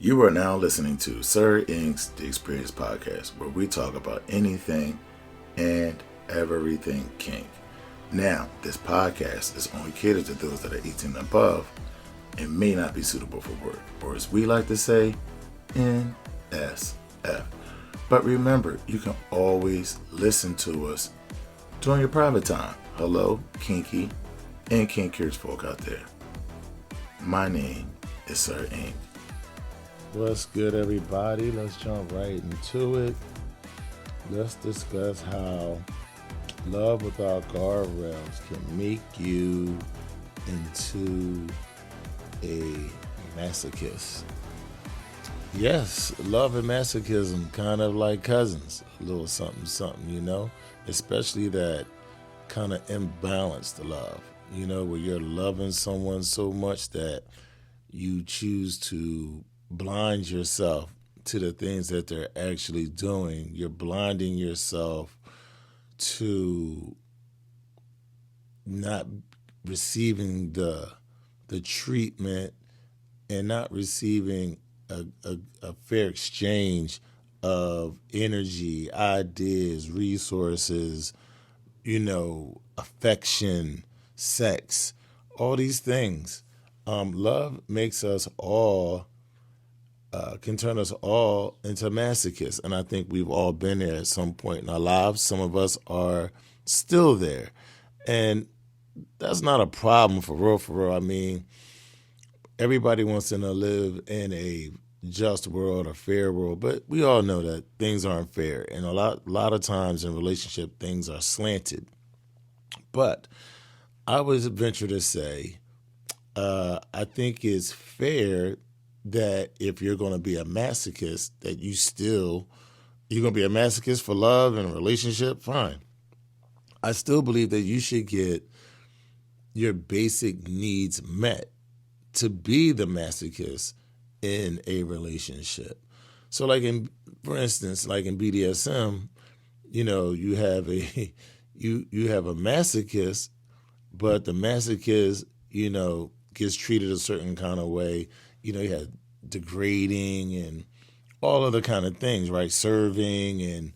You are now listening to Sir Ink's The Experience Podcast, where we talk about anything and everything kink. Now, this podcast is only catered to those that are 18 and above and may not be suitable for work, or as we like to say, NSF. But remember, you can always listen to us during your private time. Hello, kinky and kinkiers folk out there. My name is Sir Ink. What's good, everybody? Let's jump right into it. Let's discuss how love without guardrails can make you into a masochist. Yes, love and masochism kind of like cousins, a little something, especially that kind of imbalanced love, where you're loving someone so much that you choose to blind yourself to the things that they're actually doing. You're blinding yourself to not receiving the treatment and not receiving a fair exchange of energy, ideas, resources, affection, sex, all these things. Love makes us all can turn us all into masochists. And I think we've all been there at some point in our lives. Some of us are still there. And that's not a problem for real. I mean, everybody wants to live in a just world, a fair world, but we all know that things aren't fair. And a lot of times in relationship, things are slanted. But I would venture to say, I think it's fair that if you're going to be a masochist, that you're going to be a masochist for love and a relationship, fine. I still believe that you should get your basic needs met to be the masochist in a relationship. So for instance, like in BDSM, you have you have a masochist, but the masochist, gets treated a certain kind of way. You have degrading and all other kind of things, right? Serving and,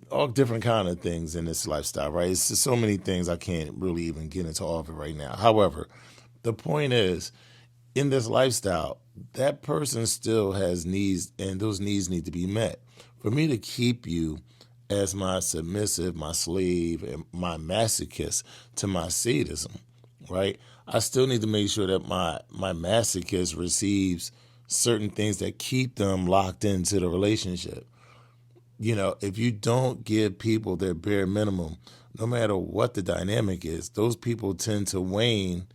all different kind of things in this lifestyle, right? It's just so many things I can't really even get into all of it right now. However, the point is, in this lifestyle, that person still has needs, and those needs need to be met. For me to keep you as my submissive, my slave, and my masochist to my sadism, right? I still need to make sure that my masochist receives certain things that keep them locked into the relationship. If you don't give people their bare minimum, no matter what the dynamic is, those people tend to wane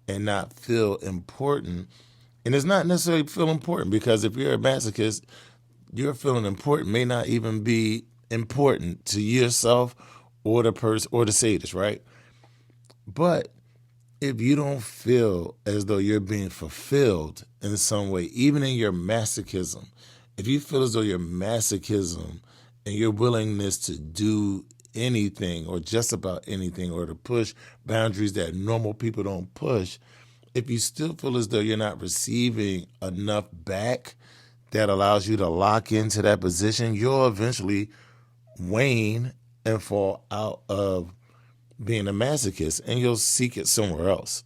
and not feel important. And it's not necessarily feel important, because if you're a masochist, your feeling important may not even be important to yourself or the person or the sadist, right? But if you don't feel as though you're being fulfilled in some way, even in your masochism, if you feel as though your masochism and your willingness to do anything or just about anything or to push boundaries that normal people don't push, if you still feel as though you're not receiving enough back that allows you to lock into that position, you'll eventually wane and fall out of being a masochist, and you'll seek it somewhere else.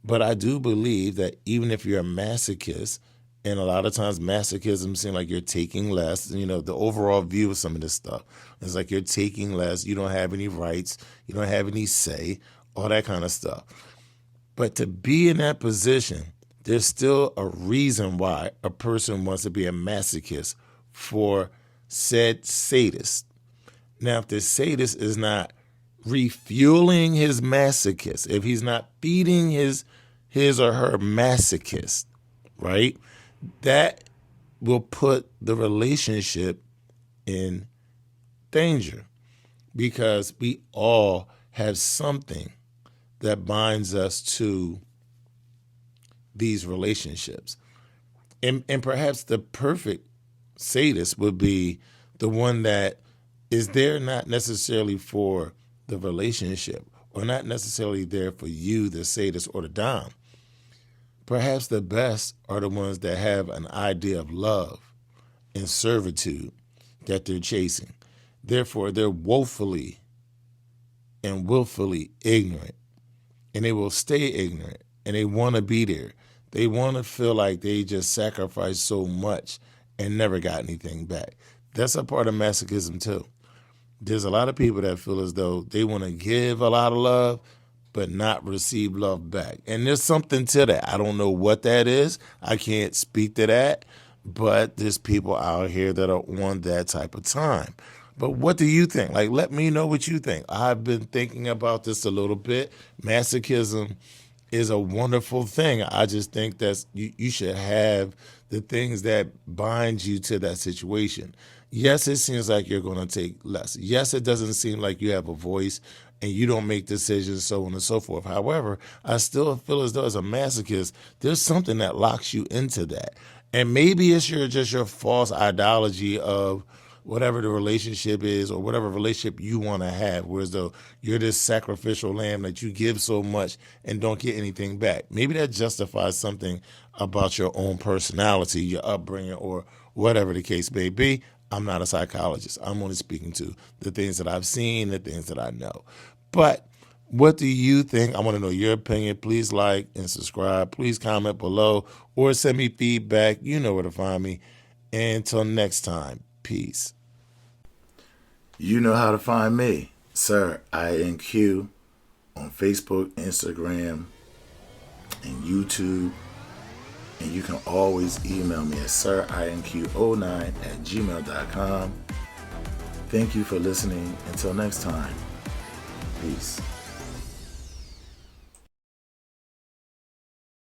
But I do believe that even if you're a masochist, and a lot of times masochism seems like you're taking less, the overall view of some of this stuff is like you're taking less, you don't have any rights, you don't have any say, all that kind of stuff. But to be in that position, there's still a reason why a person wants to be a masochist for said sadist. Now, if the sadist is not refueling his masochist, if he's not feeding his or her masochist, right, that will put the relationship in danger, because we all have something that binds us to these relationships. And perhaps the perfect sadist would be the one that is there not necessarily for the relationship, or not necessarily there for you, the sadist or the dom, Perhaps the best are the ones that have an idea of love and servitude that they're chasing. Therefore, they're woefully and willfully ignorant, and they will stay ignorant, and they want to be there. They want to feel like they just sacrificed so much and never got anything back. That's a part of masochism too. There's a lot of people that feel as though they want to give a lot of love but not receive love back. And there's something to that. I don't know what that is. I can't speak to that. But there's people out here that are on that type of time. But what do you think? Like, let me know what you think. I've been thinking about this a little bit. Masochism is a wonderful thing. I just think that you should have the things that bind you to that situation. Yes, it seems like you're going to take less. Yes, it doesn't seem like you have a voice and you don't make decisions, so on and so forth. However, I still feel as though as a masochist, there's something that locks you into that. And maybe it's just your false ideology of whatever the relationship is or whatever relationship you want to have, whereas though you're this sacrificial lamb that you give so much and don't get anything back. Maybe that justifies something about your own personality, your upbringing, or whatever the case may be. I'm not a psychologist. I'm only speaking to the things that I've seen, the things that I know. But what do you think? I want to know your opinion. Please like and subscribe. Please comment below or send me feedback. You know where to find me. Until next time, peace. You know how to find me, Sir INQ, on Facebook, Instagram, and YouTube. And you can always email me at sirinq09@gmail.com. Thank you for listening. Until next time, peace.